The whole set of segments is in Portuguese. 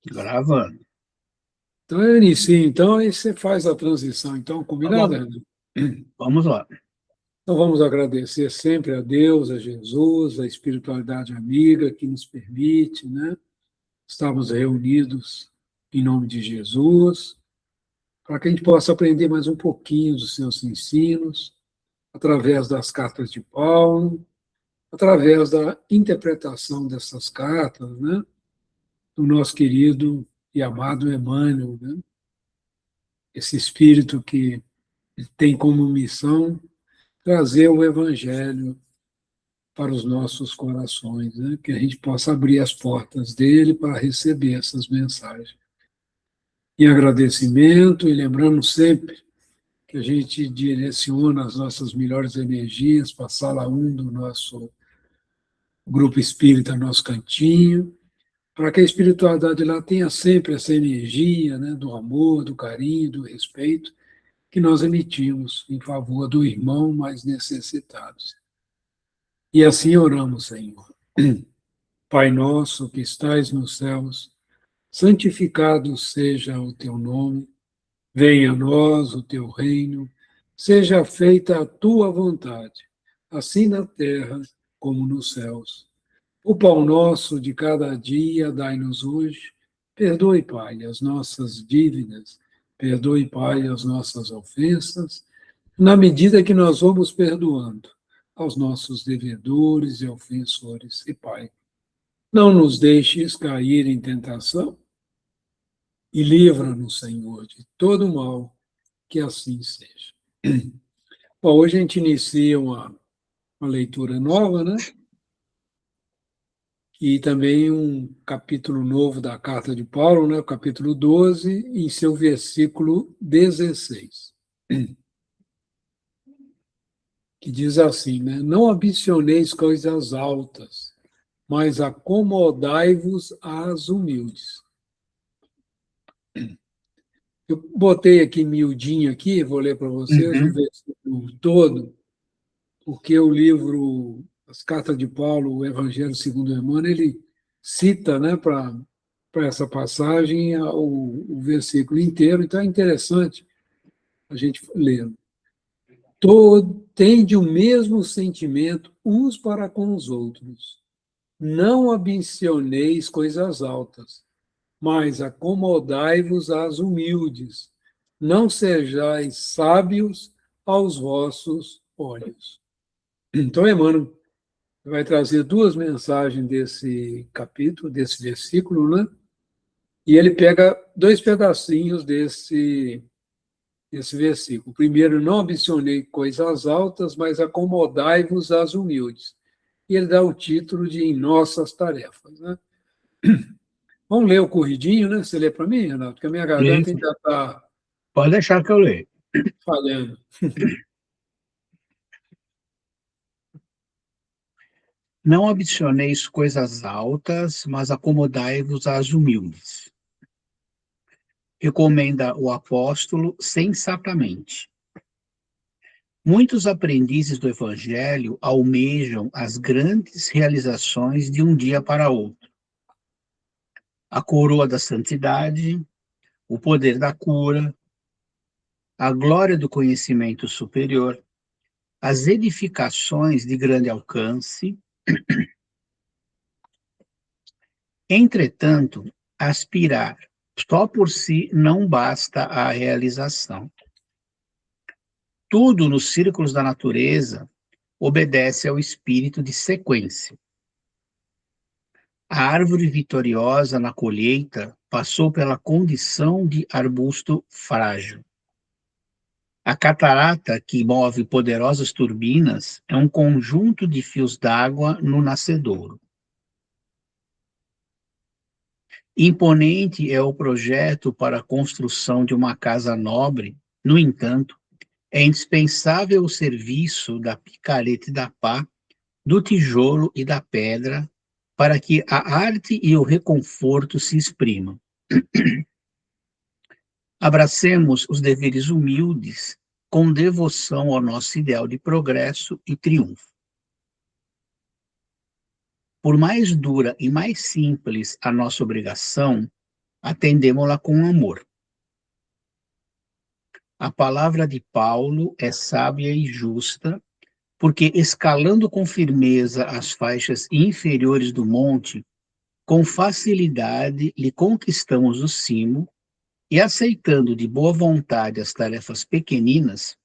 Gravando. Então eu inicio, então, aí você faz a transição. Então, Tá combinado, bom. Renan? Vamos lá. Então vamos agradecer sempre a Deus, a Jesus, a espiritualidade amiga que nos permite, né? Estarmos reunidos em nome de Jesus, para que a gente possa aprender mais um pouquinho dos seus ensinos, através das cartas de Paulo, através da interpretação dessas cartas, né? Do nosso querido e amado Emmanuel, né? Esse espírito que tem como missão trazer o Evangelho para os nossos corações, né? Que a gente possa abrir as portas dele para receber essas mensagens. Em agradecimento e lembrando sempre que a gente direciona as nossas melhores energias para a sala 1 do nosso grupo espírita, nosso cantinho, para que a espiritualidade lá tenha sempre essa energia, né, do amor, do carinho, do respeito que nós emitimos em favor do irmão mais necessitado. E assim oramos, Senhor. Pai nosso que estais nos céus, santificado seja o teu nome, venha a nós o teu reino, seja feita a tua vontade, assim na terra como nos céus. O pão nosso de cada dia dai-nos hoje, perdoe, Pai, as nossas dívidas, perdoe, Pai, as nossas ofensas, na medida que nós vamos perdoando aos nossos devedores e ofensores. E, Pai, não nos deixes cair em tentação e livra-nos, Senhor, de todo mal, que assim seja. Bom, hoje a gente inicia uma leitura nova, né? E também um capítulo novo da Carta de Paulo, né? O capítulo 12, em seu versículo 16, que diz assim, né? Não ambicioneis coisas altas, mas acomodai-vos às humildes. Eu botei aqui miudinho aqui, vou ler para vocês o Uhum. versículo todo, porque o livro, as cartas de Paulo, o Evangelho segundo Emmanuel, ele cita, né, para essa passagem o versículo inteiro, então é interessante a gente ler. Tende o mesmo sentimento uns para com os outros. Não ambicioneis coisas altas, mas acomodai-vos às humildes. Não sejais sábios aos vossos olhos. Então, Emmanuel vai trazer duas mensagens desse capítulo, desse versículo, né? E ele pega dois pedacinhos desse versículo. O primeiro, não ambicionei coisas altas, mas acomodai-vos às humildes. E ele dá o título de Em Nossas Tarefas, né? Vamos ler o corridinho, né? Você lê para mim, Renato? Porque a minha garganta Isso. ainda está Pode deixar que eu leio. falhando. Não ambicioneis coisas altas, mas acomodai-vos às humildes. Recomenda o apóstolo sensatamente. Muitos aprendizes do Evangelho almejam as grandes realizações de um dia para outro. A coroa da santidade, o poder da cura, a glória do conhecimento superior, as edificações de grande alcance. Entretanto, aspirar só por si não basta à realização. Tudo nos círculos da natureza obedece ao espírito de sequência. A árvore vitoriosa na colheita passou pela condição de arbusto frágil. A catarata que move poderosas turbinas é um conjunto de fios d'água no nascedouro. Imponente é o projeto para a construção de uma casa nobre, no entanto, é indispensável o serviço da picareta e da pá, do tijolo e da pedra, para que a arte e o reconforto se exprimam. Abracemos os deveres humildes com devoção ao nosso ideal de progresso e triunfo. Por mais dura e mais simples a nossa obrigação, atendemos-la com amor. A palavra de Paulo é sábia e justa, porque escalando com firmeza as faixas inferiores do monte, com facilidade lhe conquistamos o cimo, e aceitando de boa vontade as tarefas pequeninas,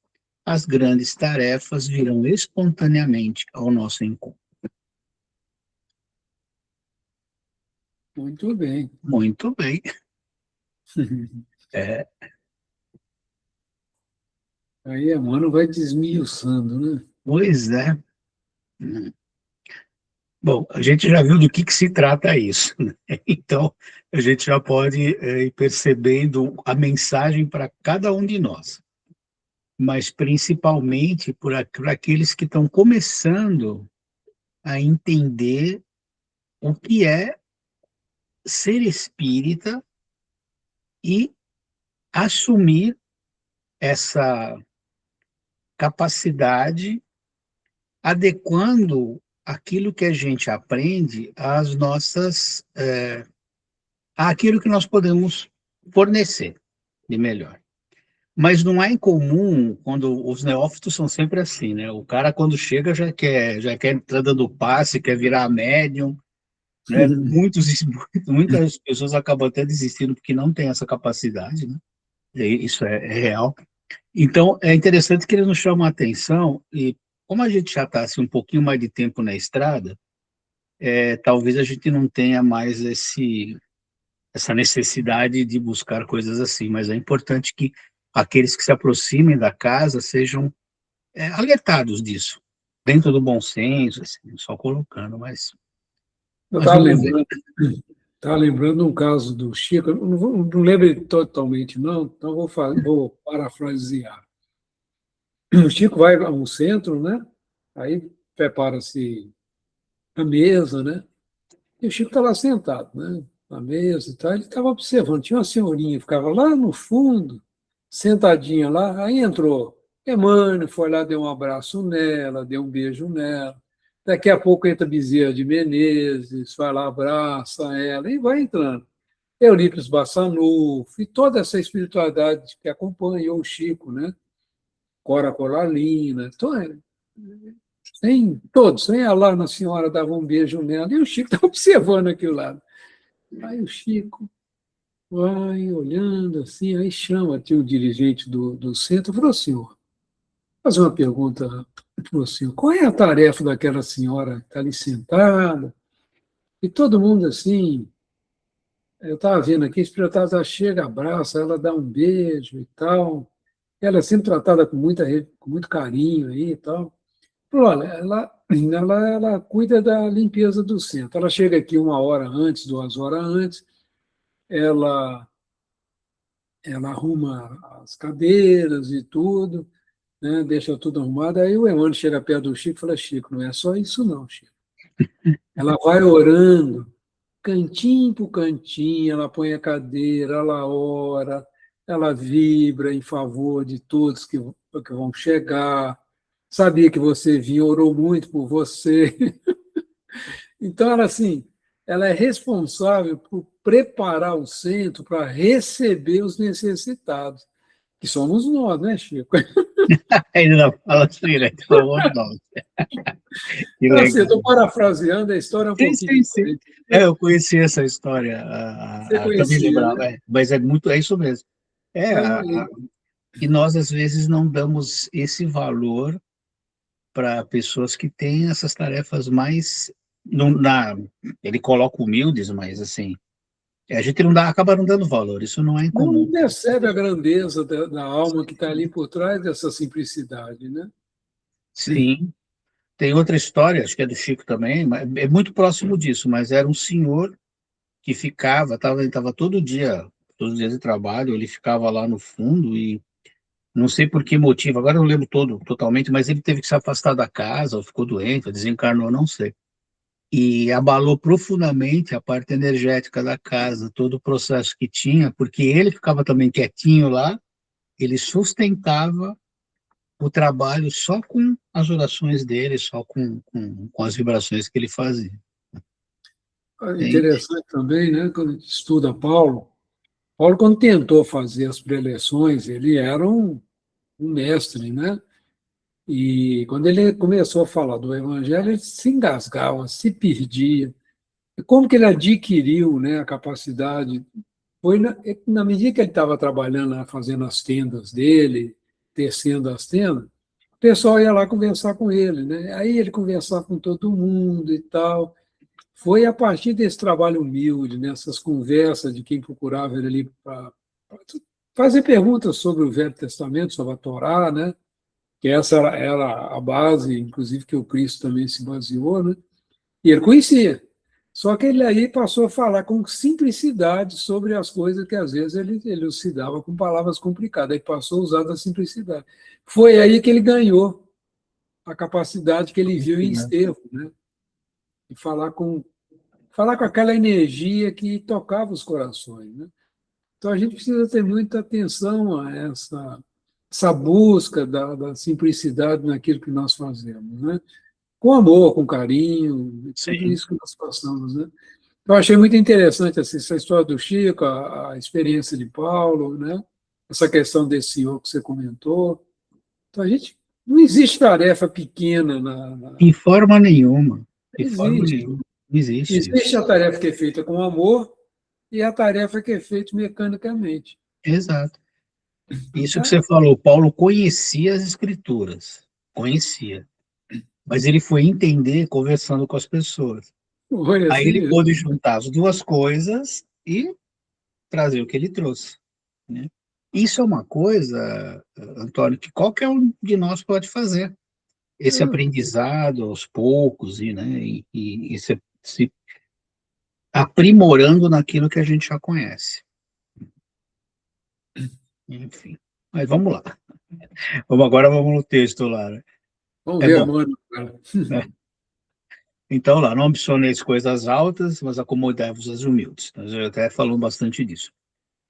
as grandes tarefas virão espontaneamente ao nosso encontro. Muito bem. Muito bem. É. Aí Emmanuel vai desmiuçando, né? Pois é. Bom, a gente já viu do que se trata isso, né? Então, a gente já pode ir percebendo a mensagem para cada um de nós, mas principalmente por aqueles que estão começando a entender o que é ser espírita e assumir essa capacidade, adequando aquilo que a gente aprende às nossas, àquilo que nós podemos fornecer de melhor. Mas não é incomum quando os neófitos são sempre assim, né? O cara quando chega já quer entrar dando passe, quer virar médium, né? Muitas pessoas acabam até desistindo porque não tem essa capacidade, né? Isso é real. Então, é interessante que eles nos chamam a atenção, e como a gente já está assim, um pouquinho mais de tempo na estrada, talvez a gente não tenha mais essa necessidade de buscar coisas assim, mas é importante que aqueles que se aproximem da casa sejam alertados disso, dentro do bom senso, assim, só colocando, Eu mas estava vamos ver. lembrando, um caso do Chico, eu não lembro totalmente, não, então vou parafrasear. O Chico vai a um centro, né? Aí prepara-se a mesa, né? E o Chico está lá sentado, né? Na mesa e tal. Ele estava observando, tinha uma senhorinha, ficava lá no fundo, sentadinha lá. Aí entrou Emmanuel, foi lá, deu um abraço nela, deu um beijo nela. Daqui a pouco entra Bezerra de Menezes, vai lá, abraça ela e vai entrando. Eurípides Bassanufo e toda essa espiritualidade que acompanhou o Chico, né? Cora Coralina, tem todos, tem a lá na senhora dava um beijo nela, e o Chico estava observando aquilo lá. Aí o Chico vai olhando assim, aí chama o dirigente do centro, falou, senhor, fazer uma pergunta para o senhor, qual é a tarefa daquela senhora que está ali sentada? E todo mundo assim, eu estava vendo aqui, a espiritualidade chega, abraça, ela dá um beijo e tal, ela é sempre tratada com muito carinho aí e tal. Olha, ela cuida da limpeza do centro. Ela chega aqui 1 hora antes, 2 horas antes, ela, ela arruma as cadeiras e tudo, né, deixa tudo arrumado. Aí o Emmanuel chega perto do Chico e fala, Chico, não é só isso não, Chico. Ela vai orando, cantinho por cantinho, ela põe a cadeira, ela ora, ela vibra em favor de todos que vão chegar. Sabia que você vinha, orou muito por você. Então, ela é responsável por preparar o centro para receber os necessitados, que somos nós, né, Chico? Ainda fala assim, né? Por favor, não. Que Então, assim, eu legal. estou parafraseando a história um Sim, pouquinho sim, sim. diferente, né? Eu conheci essa história, Você também conhecia, lembrava, né? mas é isso mesmo. É, Aí, e nós, às vezes, não damos esse valor para pessoas que têm essas tarefas mais, não, ele coloca humildes, mas assim, a gente não dá, acaba não dando valor, isso não é não incomum. percebe a grandeza da alma que está ali por trás dessa simplicidade, né? Sim, tem outra história, acho que é do Chico também, mas é muito próximo disso, mas era um senhor que estava todos os dias de trabalho, ele ficava lá no fundo e não sei por que motivo, agora eu não lembro totalmente, mas ele teve que se afastar da casa, ou ficou doente, ou desencarnou, não sei. E abalou profundamente a parte energética da casa, todo o processo que tinha, porque ele ficava também quietinho lá, ele sustentava o trabalho só com as orações dele, só com as vibrações que ele fazia. É Entende? interessante também, né, quando a gente estuda Paulo, Paulo, quando tentou fazer as preleções, ele era um mestre, né? E quando ele começou a falar do Evangelho, ele se engasgava, se perdia. E como que ele adquiriu, né, a capacidade? Foi na medida que ele estava trabalhando lá, fazendo as tendas dele, tecendo as tendas, o pessoal ia lá conversar com ele, né? Aí ele conversava com todo mundo e tal. Foi a partir desse trabalho humilde, nessas conversas de quem procurava ele ali para fazer perguntas sobre o Velho Testamento, sobre a Torá, né? Que essa era a base, inclusive, que o Cristo também se baseou, né? E ele conhecia. Só que ele aí passou a falar com simplicidade sobre as coisas que às vezes ele elucidava com palavras complicadas. Aí passou a usar da simplicidade. Foi aí que ele ganhou a capacidade que ele viu em Estevão, né? De falar com aquela energia que tocava os corações, né? Então a gente precisa ter muita atenção a essa busca da simplicidade naquilo que nós fazemos, né? Com amor, com carinho, tudo Sim. isso que nós passamos, né? Eu achei muito interessante assim, essa história do Chico, a experiência de Paulo, né? Essa questão desse senhor que você comentou. Então, a gente não existe tarefa pequena Em forma nenhuma. De forma existe. nenhuma. Não existe isso. Existe a tarefa que é feita com amor e a tarefa que é feita mecanicamente. Exato. Isso que Tá? você falou, Paulo conhecia as escrituras. Conhecia. Mas ele foi entender conversando com as pessoas. Foi Aí assim ele mesmo. pôde juntar as duas coisas e trazer o que ele trouxe, né? Isso é uma coisa, Antônio, que qualquer um de nós pode fazer. Esse aprendizado aos poucos e, né, e se aprimorando naquilo que a gente já conhece. Enfim. Mas vamos lá. Vamos no texto lá, né? Vamos É ver, bom, mano. né? Então, lá, não ambicioneis coisas altas, mas acomodai-vos às humildes. Nós já até falamos bastante disso.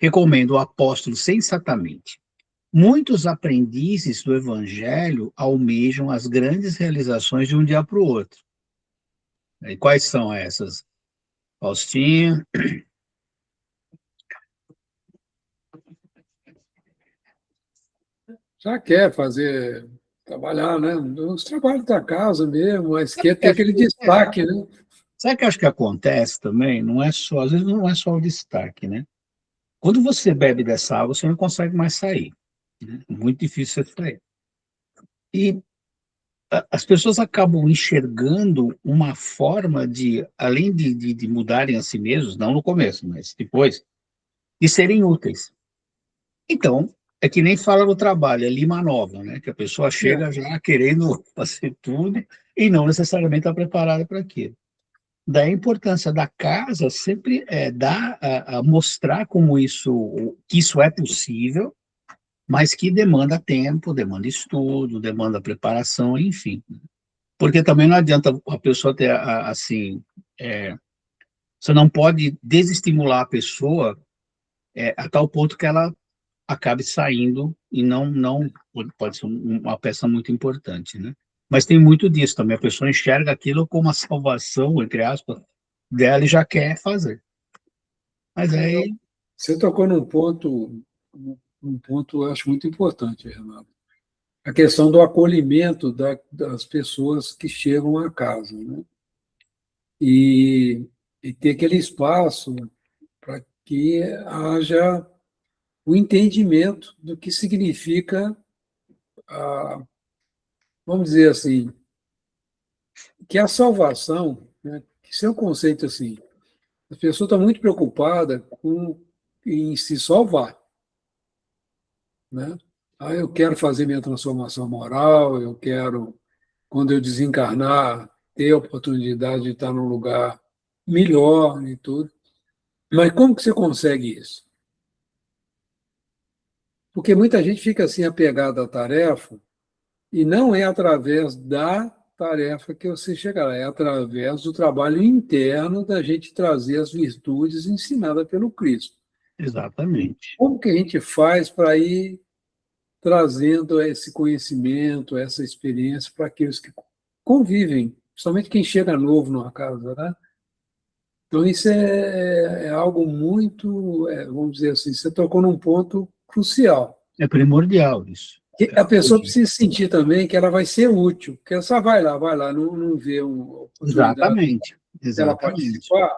Recomendo o apóstolo sensatamente. Muitos aprendizes do evangelho almejam as grandes realizações de um dia para o outro. E quais são essas? Faustinha, Já quer fazer, trabalhar, né? Os trabalhos da casa mesmo, mas sabe o quer que ter acho aquele que, destaque, né? sabe o que acho que acontece também? Não é só, às vezes não é só o destaque, né? Quando você bebe dessa água, você não consegue mais sair, né? É muito difícil você sair. E as pessoas acabam enxergando uma forma de, além de mudarem a si mesmos, não no começo, mas depois, de serem úteis. Então, é que nem fala no trabalho, é lima nova, né? Que a pessoa chega É. já querendo fazer tudo e não necessariamente está preparada para aquilo. Daí a importância da casa sempre é dar a mostrar como isso, que isso é possível, mas que demanda tempo, demanda estudo, demanda preparação, enfim. Porque também não adianta a pessoa ter, assim, é, você não pode desestimular a pessoa a tal ponto que ela acabe saindo e não pode ser uma peça muito importante, né? Mas tem muito disso também, a pessoa enxerga aquilo como a salvação, entre aspas, dela e já quer fazer. Mas aí, Você tocou num ponto eu acho muito importante, Renato. A questão do acolhimento das pessoas que chegam à casa, né? E, e ter aquele espaço para que haja o entendimento do que significa, vamos dizer assim, que a salvação, né, que isso é um conceito assim, as pessoas estão muito preocupadas em se salvar, né? Ah, eu quero fazer minha transformação moral, eu quero, quando eu desencarnar, ter a oportunidade de estar num lugar melhor e tudo. Mas como que você consegue isso? Porque muita gente fica assim apegada à tarefa e não é através da tarefa que você chegará, é através do trabalho interno da gente trazer as virtudes ensinadas pelo Cristo. exatamente, Como que a gente faz para ir trazendo esse conhecimento, essa experiência para aqueles que convivem, principalmente quem chega novo numa casa, né? Então, isso é algo muito, vamos dizer assim, você tocou num ponto crucial. É primordial isso. Que a pessoa precisa sentir também que ela vai ser útil, porque ela só vai lá, não vê uma oportunidade Exatamente, dela exatamente. participar,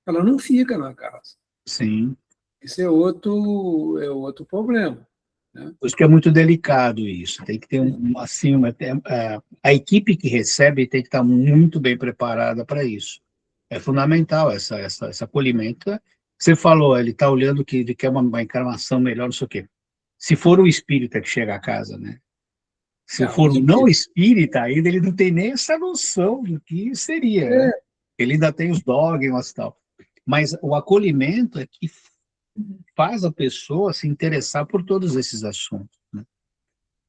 ela não fica na casa. Sim. Isso é outro problema, né? Por isso que é muito delicado isso. Tem que ter assim, a equipe que recebe tem que estar muito bem preparada para isso. É fundamental esse acolhimento. Você falou, ele está olhando que ele quer uma encarnação melhor, não sei o quê. Se for o espírita que chega a casa, né? Se O for o não espírita, ainda ele não tem nem essa noção do que seria, né? é, Ele ainda tem os dogmas e tal. Mas o acolhimento é que faz a pessoa se interessar por todos esses assuntos, né?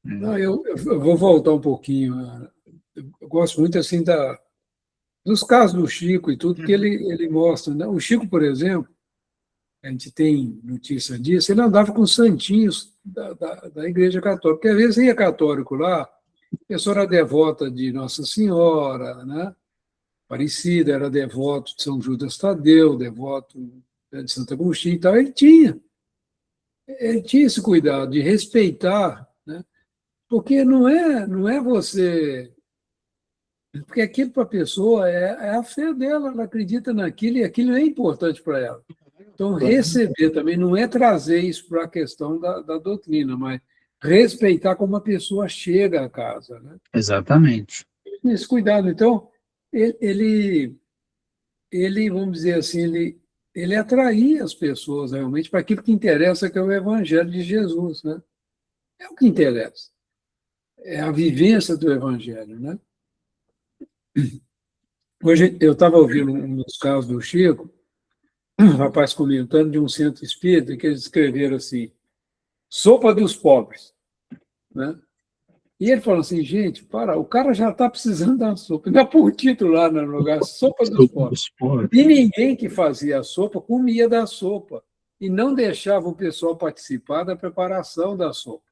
não, eu vou voltar um pouquinho. Eu gosto muito assim dos casos do Chico e tudo, porque ele mostra, né? O Chico, por exemplo, a gente tem notícia disso, ele andava com santinhos da Igreja Católica, porque às vezes ia católico lá, a pessoa era devota de Nossa Senhora, né? Aparecida, era devoto de São Judas Tadeu, devoto, né, de Santo Agostinho e tal. Ele tinha esse cuidado de respeitar, né? Porque não é você. Porque aquilo para a pessoa é a fé dela, ela acredita naquilo e aquilo é importante para ela. Então, receber também não é trazer isso para a questão da doutrina, mas respeitar como a pessoa chega à casa, né? Exatamente. Esse cuidado. Então, ele, vamos dizer assim, ele atraía as pessoas realmente para aquilo que interessa, que é o Evangelho de Jesus, né? É o que interessa. É a vivência do Evangelho, né? Hoje eu estava ouvindo um dos casos do Chico, um rapaz comentando de um centro espírita que eles escreveram assim, sopa dos pobres, né? E ele falou assim, gente, o cara já está precisando da sopa. Ainda põe o título lá no lugar, sopa dos pobres. E ninguém que fazia a sopa comia da sopa e não deixava o pessoal participar da preparação da sopa.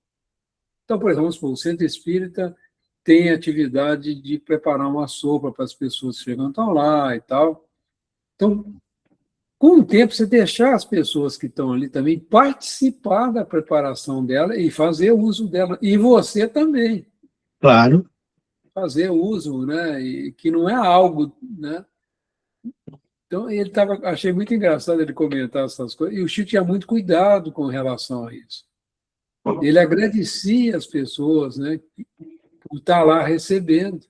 Então, por exemplo, o centro espírita tem atividade de preparar uma sopa para as pessoas que chegam estão lá e tal. Então, com o tempo, você deixar as pessoas que estão ali também participar da preparação dela e fazer uso dela. E você também Claro. fazer uso, né? E que não é algo, né? Então, achei muito engraçado ele comentar essas coisas. E o Chico tinha muito cuidado com relação a isso. Ele agradecia as pessoas, né, por estar lá recebendo.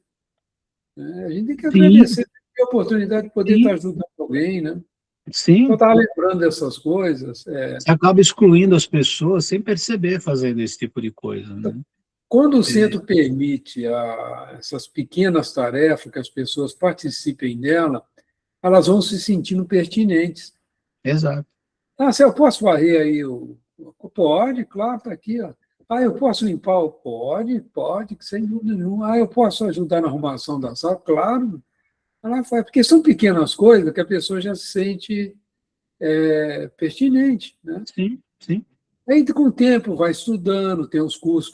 Né? A gente tem que Sim, agradecer a oportunidade de poder estar sim, ajudando alguém, né? Então, eu sim. estava lembrando dessas coisas. Você acaba excluindo as pessoas sem perceber fazendo esse tipo de coisa, né? Quando o centro permite essas pequenas tarefas que as pessoas participem dela, elas vão se sentindo pertinentes. Exato. Se eu posso varrer aí Pode, claro, está aqui, ó. Eu posso limpar Pode, que sem dúvida nenhuma. Eu posso ajudar na arrumação da sala? Claro. Ela faz, porque são pequenas coisas que a pessoa já se sente pertinente, né? Sim, sim. Aí, com o tempo, vai estudando, tem os cursos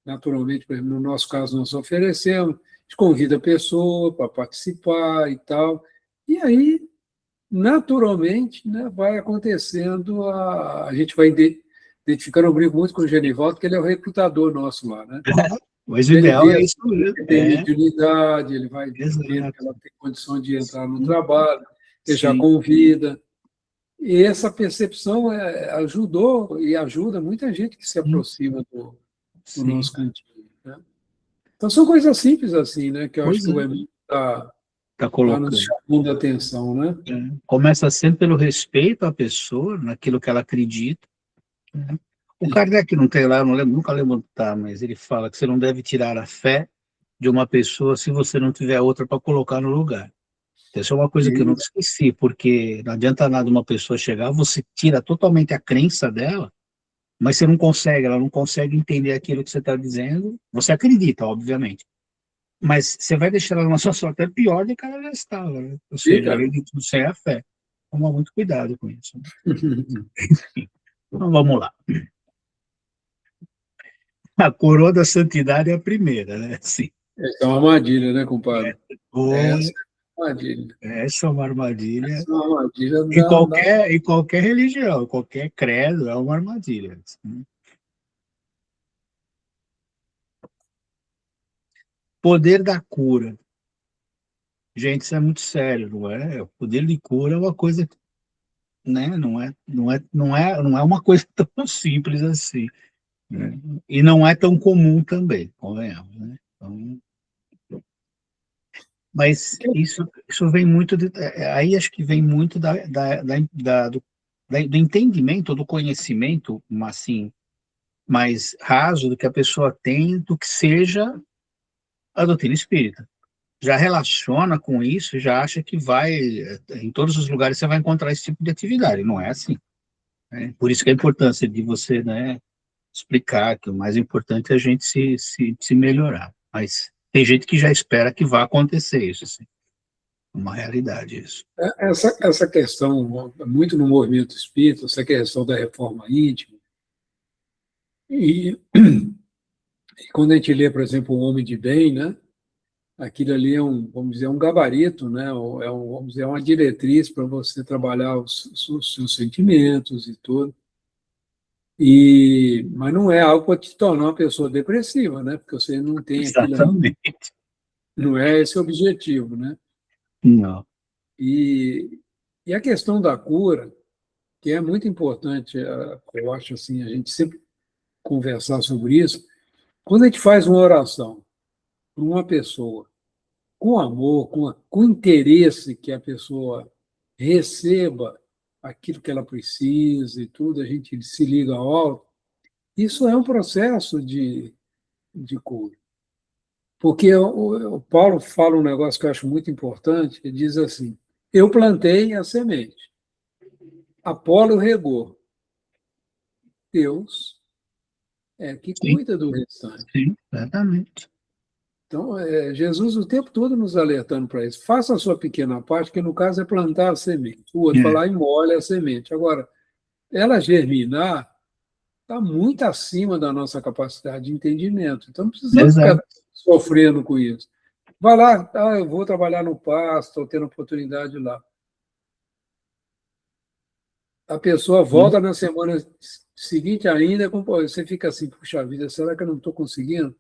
naturalmente, por exemplo, no nosso caso, nós oferecemos, a gente convida a pessoa para participar e tal. E aí, naturalmente, né, vai acontecendo, a gente vai identificando, eu brinco muito com o Genivaldo, que ele é o recrutador nosso lá, né? Mas o Ele ideal vê é assim, isso mesmo. que tem mediunidade, ele vai vendo que Exato. ela tem condição de entrar no Sim, trabalho, ele já sim, convida. E essa percepção ajudou e ajuda muita gente que se sim, aproxima do sim. nosso cantinho, né? Então, são coisas simples assim, né, que eu acho Pois que é, o Emílio está tá nos colocando. chamando a atenção, né? Começa sempre pelo respeito à pessoa, naquilo que ela acredita, né? O Kardec não tem lá, eu não lembro, nunca lembro, tá, mas ele fala que você não deve tirar a fé de uma pessoa se você não tiver outra para colocar no lugar. Essa é uma coisa que eu nunca Isso, esqueci, porque não adianta nada uma pessoa chegar, você tira totalmente a crença dela, mas você não consegue, ela não consegue entender aquilo que você está dizendo. Você acredita, obviamente, mas você vai deixar ela numa situação até pior do que ela já estava, né? Ou seja, fica. além de tudo, sem a fé. Toma muito cuidado com isso, né? Então vamos lá. A coroa da santidade é a primeira, né? Sim. Essa é uma armadilha, né, compadre? Ou Essa. armadilha. Essa é uma armadilha Essa é uma armadilha em qualquer religião, qualquer credo, é uma armadilha. Poder da cura. Gente, isso é muito sério, não é? O poder de cura é uma coisa, né? Não é uma coisa tão simples assim, né? E não é tão comum também, convenhamos, né? Então, mas isso vem muito aí acho que vem muito do entendimento, do conhecimento, assim, mais raso do que a pessoa tem do que seja a doutrina espírita. Já relaciona com isso, já acha que vai, em todos os lugares você vai encontrar esse tipo de atividade. Não é assim, né? Por isso que a importância de você, né, explicar que o mais importante é a gente se melhorar. Mas tem gente que já espera que vá acontecer isso, assim. É uma realidade isso. essa questão, muito no movimento espírita, essa questão da reforma íntima, e quando a gente lê, por exemplo, O Homem de Bem, né, aquilo ali é vamos dizer, um gabarito, né, vamos dizer, uma diretriz para você trabalhar os seus sentimentos e tudo. Mas não é algo para te tornar uma pessoa depressiva, né, porque você não tem aquilo aí, Exatamente. não é esse o objetivo, né? Não. E, e a questão da cura, que é muito importante, eu acho assim, a gente sempre conversar sobre isso. Quando a gente faz uma oração para uma pessoa, com amor, com interesse que a pessoa receba aquilo que ela precisa e tudo, a gente se liga ao alto, isso é um processo de cura. Porque o Paulo fala um negócio que eu acho muito importante, ele diz assim, eu plantei a semente, Apolo regou, Deus é que Sim, cuida do restante. sim, exatamente. Então, Jesus o tempo todo nos alertando para isso. Faça a sua pequena parte, que no caso é plantar a semente. O outro vai É, lá e molha a semente. Agora, ela germinar está muito acima da nossa capacidade de entendimento. Então, não precisamos ficar exato. sofrendo com isso. Vai lá, eu vou trabalhar no pasto, estou tendo oportunidade lá. A pessoa Sim. volta na semana seguinte ainda, você fica assim, puxa vida, será que eu não estou conseguindo?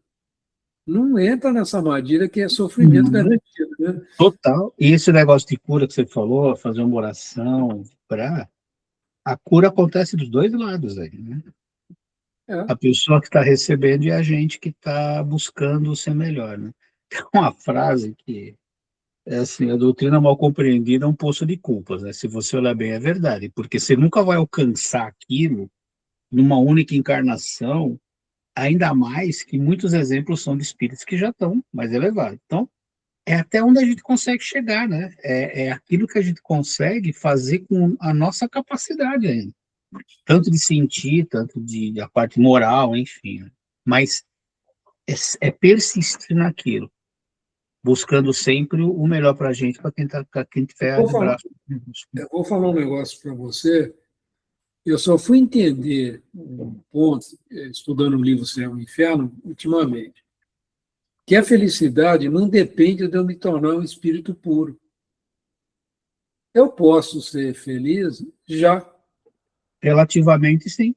Não entra nessa armadilha que é sofrimento Não, garantido, né? total. E esse negócio de cura que você falou, fazer uma oração para a cura acontece dos dois lados aí, né? É. A pessoa que está recebendo e a gente que está buscando ser melhor, né? Tem uma frase que é assim, a doutrina mal compreendida é um poço de culpas, né? Se você olhar bem, é verdade, porque você nunca vai alcançar aquilo numa única encarnação, ainda mais que muitos exemplos são de espíritos que já estão mais elevados. Então, é até onde a gente consegue chegar, né? É aquilo que a gente consegue fazer com a nossa capacidade ainda, tanto de sentir, tanto de a parte moral, enfim, né? Mas é persistir naquilo, buscando sempre o melhor para a gente, para quem Eu tiver vou de falar, braço. eu vou falar um negócio para você. Eu só fui entender um ponto, estudando o livro Céu e Inferno, ultimamente, que a felicidade não depende de eu me tornar um espírito puro. Eu posso ser feliz já. Relativamente, sim.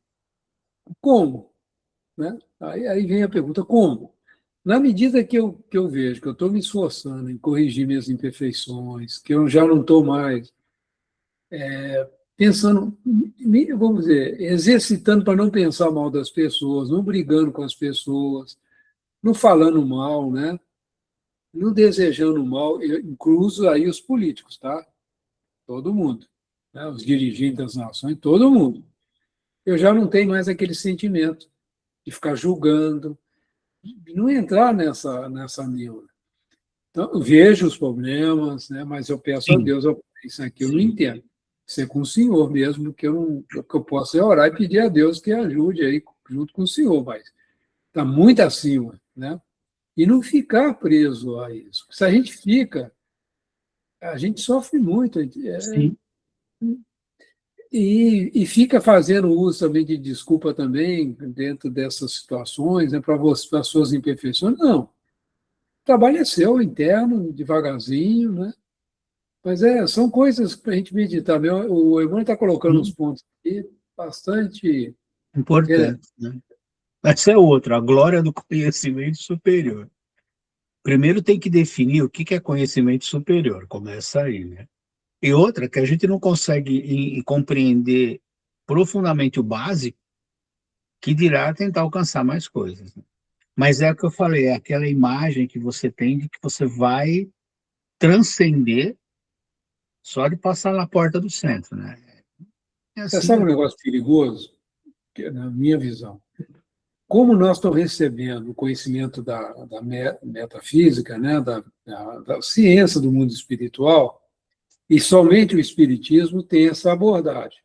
Como? Né? Aí vem a pergunta, como? Na medida que eu vejo que eu estou me esforçando em corrigir minhas imperfeições, que eu já não estou mais pensando, vamos dizer, exercitando para não pensar mal das pessoas, não brigando com as pessoas, não falando mal, né? Não desejando mal, incluso aí os políticos, tá? Todo mundo, né? Os dirigentes das nações, todo mundo. Eu já não tenho mais aquele sentimento de ficar julgando, de não entrar nessa neura. Então, eu vejo os problemas, né? Mas eu peço a Sim, Deus, isso aqui eu não sim. entendo. Isso é com o Senhor mesmo, que eu não, o que eu posso é orar e pedir a Deus que ajude aí junto com o Senhor, mas está muito acima, né? E não ficar preso a isso. Se a gente fica, a gente sofre muito. Sim. E fica fazendo uso também de desculpa também dentro dessas situações, né, para as suas imperfeições. Não. O trabalho é seu, interno, devagarzinho, né? Mas são coisas para a gente meditar. O irmão está colocando uns pontos aqui bastante interessantes. Importante, né? Essa é outra, a glória do conhecimento superior. Primeiro tem que definir o que é conhecimento superior, começa aí, né? E outra, que a gente não consegue compreender profundamente o básico, que dirá tentar alcançar mais coisas, né? Mas é o que eu falei, é aquela imagem que você tem de que você vai transcender só de passar na porta do centro, né? É Você assim, sabe um negócio perigoso? Que, na minha visão, como nós estamos recebendo o conhecimento da metafísica, né, da ciência do mundo espiritual, e somente o espiritismo tem essa abordagem.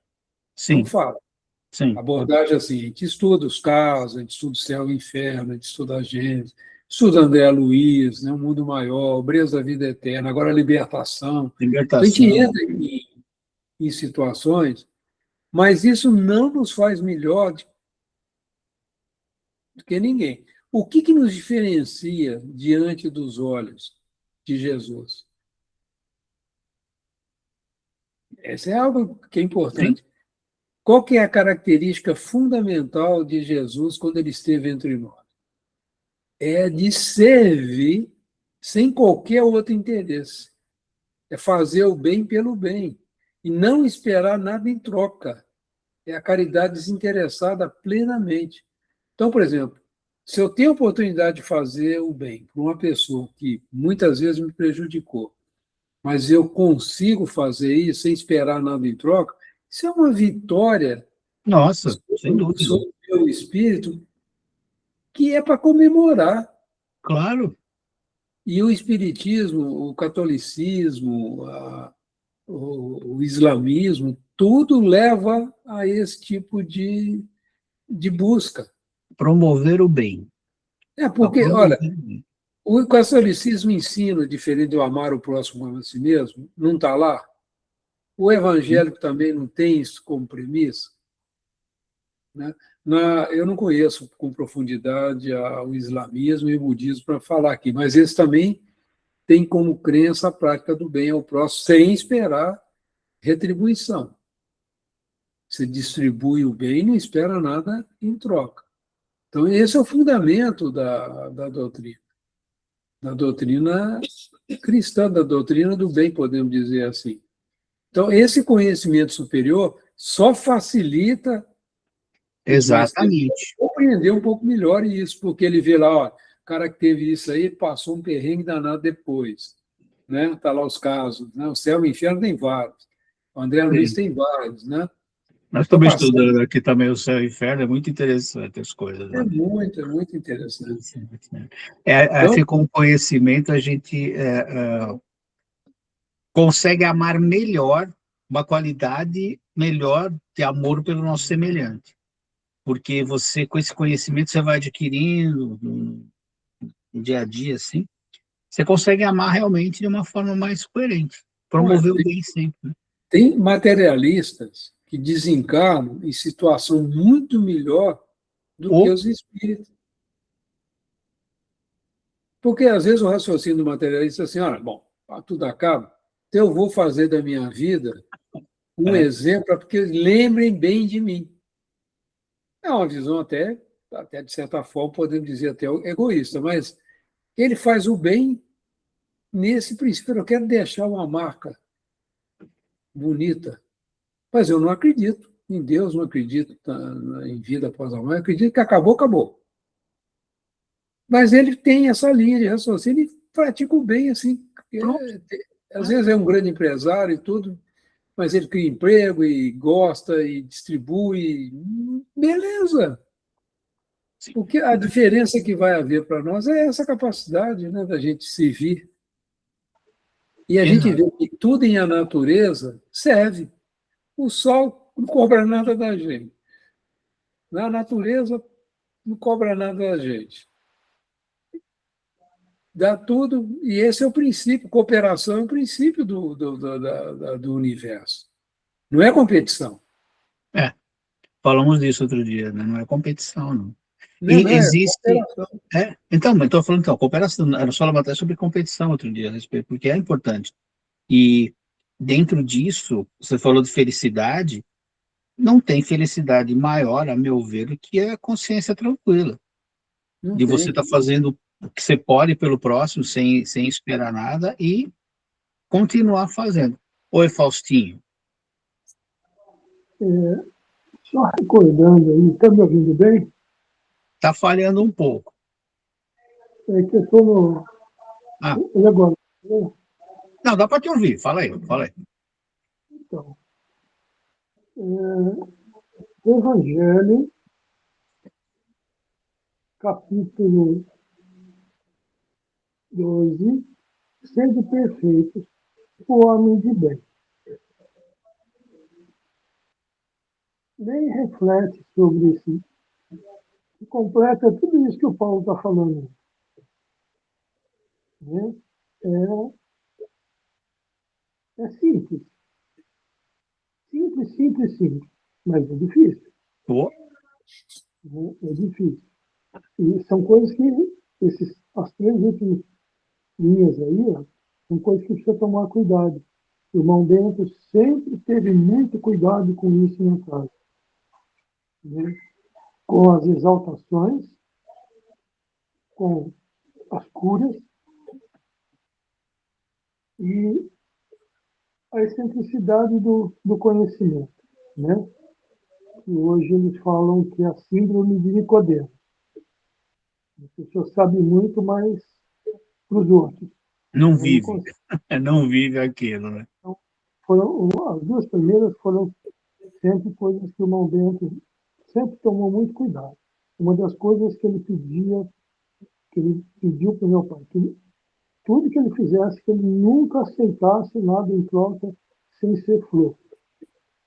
Não sim, fala. sim, Abordagem assim, a gente estuda os casos, a gente estuda o céu e o inferno, a gente estuda a Gênesis, estuda André Luiz, né, o mundo maior, o Breza da vida eterna, agora a libertação. Então a gente libertação, entra em situações, mas isso não nos faz melhor do que ninguém. O que nos diferencia diante dos olhos de Jesus? Essa é algo que é sim, importante. Qual que é a característica fundamental de Jesus quando ele esteve entre nós? É de servir sem qualquer outro interesse. É fazer o bem pelo bem e não esperar nada em troca. É a caridade desinteressada plenamente. Então, por exemplo, se eu tenho a oportunidade de fazer o bem para uma pessoa que muitas vezes me prejudicou, mas eu consigo fazer isso sem esperar nada em troca, isso é uma vitória nossa, sem dúvida, sobre o meu espírito que é para comemorar. claro, E o espiritismo, o catolicismo, o islamismo, tudo leva a esse tipo de busca. promover o bem, a Porque, olha, promover o bem. o catolicismo ensina, diferente do amar o próximo como a si mesmo, não está lá. O evangélico também não tem isso como premissa. Né? Eu não conheço com profundidade o islamismo e o budismo para falar aqui, mas eles também têm como crença a prática do bem ao próximo, sem esperar retribuição. Você distribui o bem e não espera nada em troca. Então, esse é o fundamento da doutrina cristã, da doutrina do bem, podemos dizer assim. Então, esse conhecimento superior só facilita os mais tempos Exatamente. compreender um pouco melhor isso, porque ele vê lá, ó, o cara que teve isso aí passou um perrengue danado depois. Né? Tá lá os casos. Né? O céu e o inferno tem vários. O André Luiz Sim. tem vários. Né? Nós Estou estamos passando. estudando aqui também o céu e o inferno, é muito interessante as coisas, né? É muito interessante. Assim, Então, com o conhecimento, a gente consegue amar melhor, uma qualidade melhor de amor pelo nosso semelhante. Porque você, com esse conhecimento, você vai adquirindo no dia a dia, assim, você consegue amar realmente de uma forma mais coerente, olha, promover o bem sempre, né? tem materialistas que desencarnam em situação muito melhor do que Ou, os espíritos. Porque, às vezes, o raciocínio do materialista é assim, olha, bom, tudo acaba, então eu vou fazer da minha vida um é, exemplo para que lembrem bem de mim. É uma visão até de certa forma, podemos dizer até egoísta, mas ele faz o bem nesse princípio. Eu quero deixar uma marca bonita, mas eu não acredito em Deus, não acredito em vida após a morte, eu acredito que acabou, acabou. Mas ele tem essa linha de raciocínio e pratica o bem assim. pronto, Às né? vezes é um grande empresário e tudo, mas ele cria emprego e gosta e distribui. Beleza. Sim. Porque a diferença que vai haver para nós é essa capacidade, né, da gente servir. E a gente Exato. vê que tudo em a natureza serve. O sol não cobra nada da gente. Na natureza não cobra nada da gente. Dá tudo, e esse é o princípio, cooperação é o princípio do universo. Não é competição. É, falamos disso outro dia, né? Não é competição, não. Não, E não é existe. cooperação. Então, mas estou falando, então, cooperação, era só uma matéria sobre competição outro dia a respeito, porque é importante. E dentro disso, você falou de felicidade, não tem felicidade maior, a meu ver, do que a consciência tranquila, Não de você tem. estar fazendo o que você pode pelo próximo, sem esperar nada, e continuar fazendo. Oi, Faustinho. Só recordando aí, está me ouvindo bem? Está falhando um pouco. É que eu estou no. Ah, E agora? não, dá para te ouvir, fala aí, fala aí. Então, Evangelho, capítulo 12, sede perfeitos, o homem de bem. Nem reflete sobre isso. E completa tudo isso que o Paulo está falando. Né? É simples. Simples, simples, simples. Mas é difícil. Pô, Né? É difícil. E são coisas que, as três últimas linhas aí, ó, são coisas que precisa tomar cuidado. O irmão Bento sempre teve muito cuidado com isso na casa. Né? Com as exaltações, com as curas e a excentricidade do conhecimento. Né? E hoje eles falam que é a síndrome de Nicodemo. A pessoa sabe muito, mas para os outros. não Ela não vive, consegue. não vive aquilo, né? Então, as duas primeiras foram sempre coisas que o irmão Bento sempre tomou muito cuidado. Uma das coisas que ele pediu para o meu pai, que tudo que ele fizesse, que ele nunca aceitasse nada em troca sem ser flor.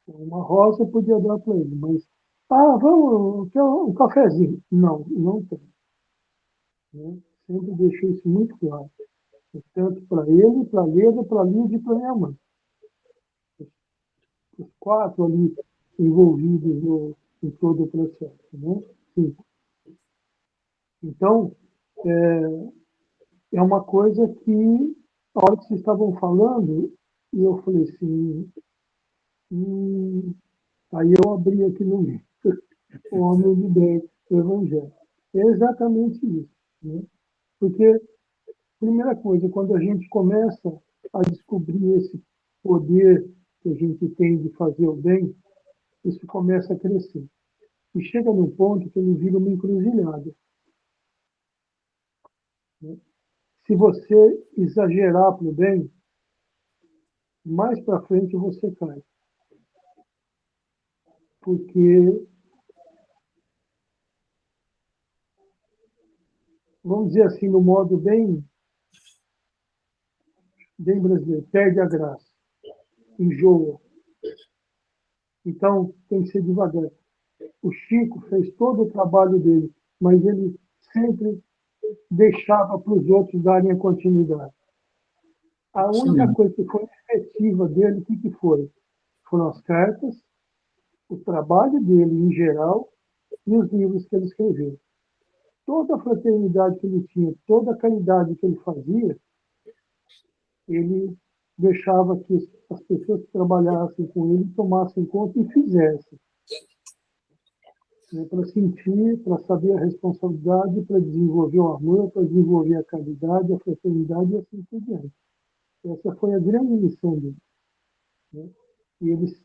Uma rosa eu podia dar para ele, mas, quer um cafezinho? Não, não tem. Né? Sempre deixei isso muito claro. Tanto para ele, para a Leda, para a Lídia e para minha mãe. Os quatro ali envolvidos em todo o processo. Né? Sim. Então, é uma coisa que, a hora que vocês estavam falando, e eu falei assim, aí eu abri aqui no livro, o homem de bem, o Evangelho. É exatamente isso. Né? Porque, primeira coisa, quando a gente começa a descobrir esse poder que a gente tem de fazer o bem, isso começa a crescer. E chega num ponto que ele vira uma encruzilhada. Né? Se você exagerar para o bem, mais para frente você cai. Porque, vamos dizer assim, no modo bem brasileiro, perde a graça, enjoa. Então, tem que ser devagar. O Chico fez todo o trabalho dele, mas ele sempre deixava para os outros darem a continuidade. A única Sim. coisa que foi efetiva dele, o que foi? Foram as cartas, o trabalho dele em geral e os livros que ele escreveu. Toda a fraternidade que ele tinha, toda a caridade que ele fazia, ele deixava que as pessoas que trabalhassem com ele tomassem conta e fizessem. Né, para sentir, para saber a responsabilidade, para desenvolver o amor, para desenvolver a caridade, a fraternidade e assim por diante. Essa foi a grande missão dele. Né? E eles,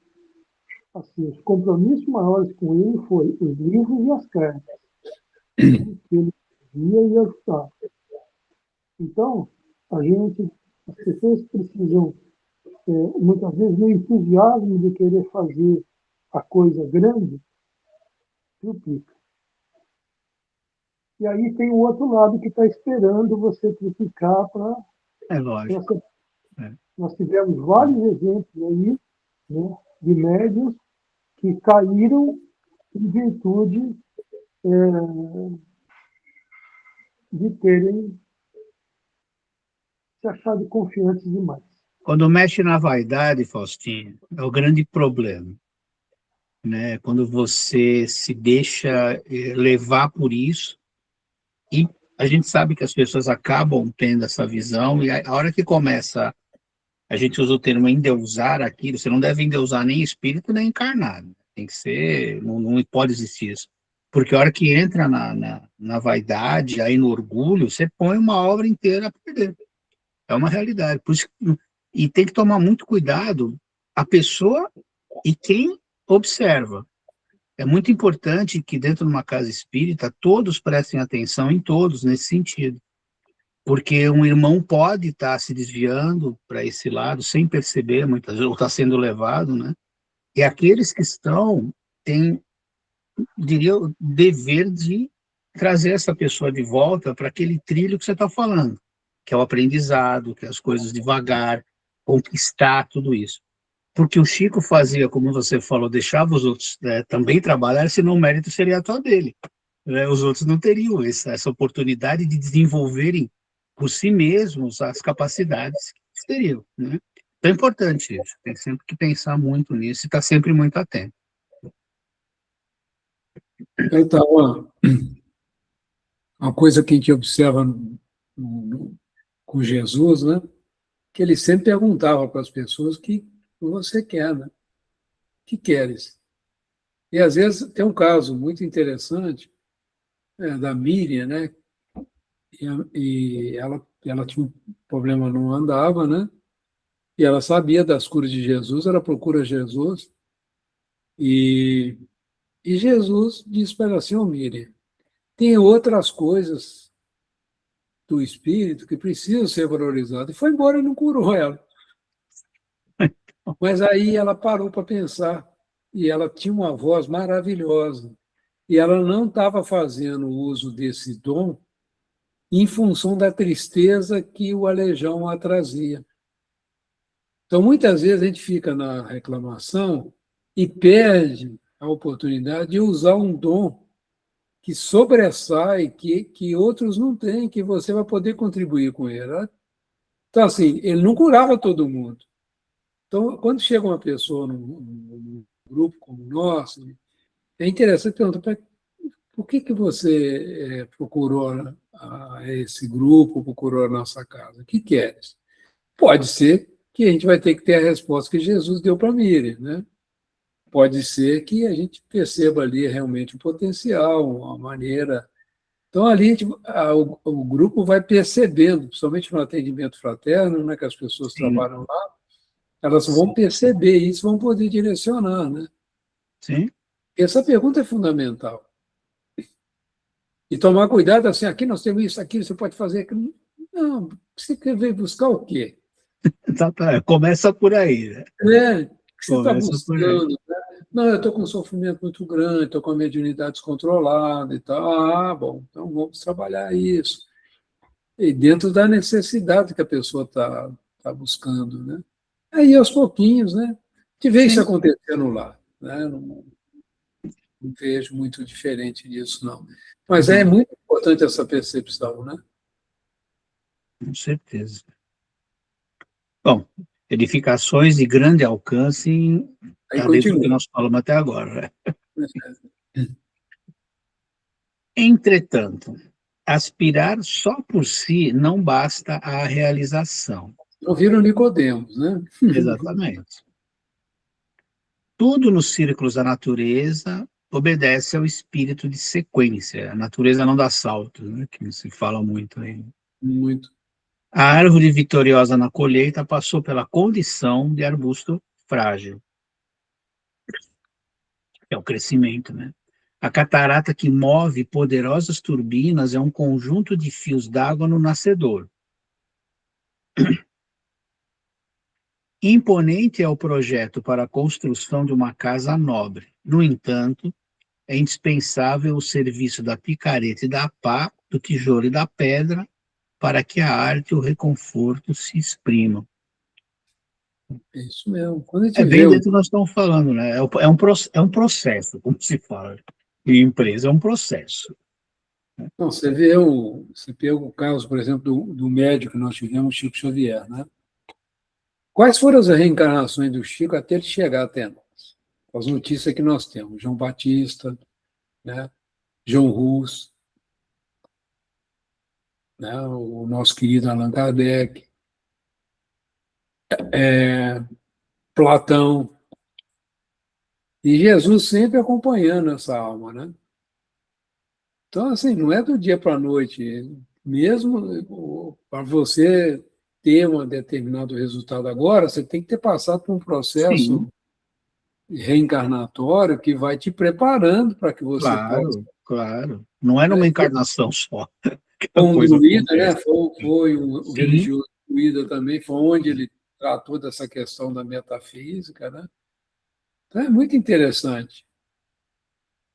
assim, os compromissos maiores com ele foi os livros e as cartas, né? Que ele via e ajudava. Então, as pessoas precisam, muitas vezes, no entusiasmo de querer fazer a coisa grande, triplica. E aí tem o outro lado que está esperando você triplicar para. É lógico. É. Nós tivemos vários exemplos aí, né, de médios que caíram em virtude de terem se achado confiantes demais. Quando mexe na vaidade, Faustinho, é o grande problema, né? Quando você se deixa levar por isso, e a gente sabe que as pessoas acabam tendo essa visão, e a hora que começa a gente usa o termo endeusar aquilo, você não deve endeusar nem espírito nem encarnado. Tem que ser, não pode existir isso. Porque a hora que entra na vaidade, aí no orgulho, você põe uma obra inteira a perder. É uma realidade. Por isso, e tem que tomar muito cuidado a pessoa e quem observa. É muito importante que dentro de uma casa espírita todos prestem atenção em todos nesse sentido. Porque um irmão pode estar se desviando para esse lado sem perceber, muitas vezes, ou está sendo levado, né? E aqueles que estão têm, diria, o dever de trazer essa pessoa de volta para aquele trilho que você está falando, que é o aprendizado, que é as coisas devagar, conquistar tudo isso. Porque o Chico fazia, como você falou, deixava os outros, né, também trabalhar, senão o mérito seria só dele, né? Os outros não teriam essa oportunidade de desenvolverem por si mesmos as capacidades que eles teriam, né? Então é importante isso, tem sempre que pensar muito nisso e estar sempre muito atento. Então, uma coisa que a gente observa com Jesus, né? Que ele sempre perguntava para as pessoas o que você quer, né? O que queres? E às vezes tem um caso muito interessante da Miriam, né? E ela tinha um problema, não andava, né? E ela sabia das curas de Jesus, ela procura Jesus e, e Jesus diz para ela assim, ô Miriam, tem outras coisas do espírito que precisam ser valorizadas. E foi embora e não curou ela. Mas aí ela parou para pensar e ela tinha uma voz maravilhosa. E ela não estava fazendo uso desse dom em função da tristeza que o aleijão a trazia. Então, muitas vezes a gente fica na reclamação e perde a oportunidade de usar um dom que sobressai, que outros não têm, que você vai poder contribuir com ele. Né? Então, assim, ele não curava todo mundo. Então, quando chega uma pessoa num grupo como o nosso, é interessante perguntar por que você procurou esse grupo, procurou a nossa casa? O que queres? Pode ser que a gente vai ter que ter a resposta que Jesus deu para Miriam, né? Pode ser que a gente perceba ali realmente o potencial, uma maneira. Então, ali o grupo vai percebendo, principalmente no atendimento fraterno, né, que as pessoas Sim, trabalham lá, elas vão sim, perceber isso, vão poder direcionar, né? sim. Essa pergunta é fundamental. E tomar cuidado, assim, aqui nós temos isso, aqui você pode fazer aquilo. Não, você quer ver buscar o quê? Começa por aí, né? O que você está Começa por aí. buscando? Não, eu estou com um sofrimento muito grande, estou com a mediunidade descontrolada e tal. Ah, bom, então vamos trabalhar isso. E dentro da necessidade que a pessoa está buscando, né? Aí, aos pouquinhos, né? Te vê isso Sim, acontecendo lá, né? Não vejo muito diferente disso, não. Mas é não, muito importante essa percepção, né? com certeza. Bom, edificações de grande alcance Aí está dentro do que continua. nós falamos até agora, né? Entretanto, aspirar só por si não basta à realização. Ouviram Nicodemos, né? Exatamente. Tudo nos círculos da natureza obedece ao espírito de sequência. A natureza não dá saltos, né? Que se fala muito aí. Muito. A árvore vitoriosa na colheita passou pela condição de arbusto frágil, que é o crescimento, né? A catarata que move poderosas turbinas é um conjunto de fios d'água no nascedor. Imponente é o projeto para a construção de uma casa nobre. No entanto, é indispensável o serviço da picareta e da pá, do tijolo e da pedra, para que a arte e o reconforto se exprimam. É isso mesmo. Quando a É gente bem vê dentro do que nós estamos falando, né? É um processo, como se fala. E empresa é um processo. não, você pega o caso, por exemplo, do médico que nós tivemos, Chico Xavier, né? Quais foram as reencarnações do Chico até ele chegar até nós? As notícias que nós temos, João Batista, né? João Hus, né? O nosso querido Allan Kardec. Platão, e Jesus sempre acompanhando essa alma, né? Então, assim, não é do dia para a noite. Mesmo para você ter um determinado resultado agora, você tem que ter passado por um Sim, processo reencarnatório que vai te preparando para que você possa. claro, claro. Não é numa encarnação só que a Foi um coisa druida, né? acontece. Foi um Sim, religioso druida também, foi onde ele tratou dessa questão da metafísica, né? Então é muito interessante.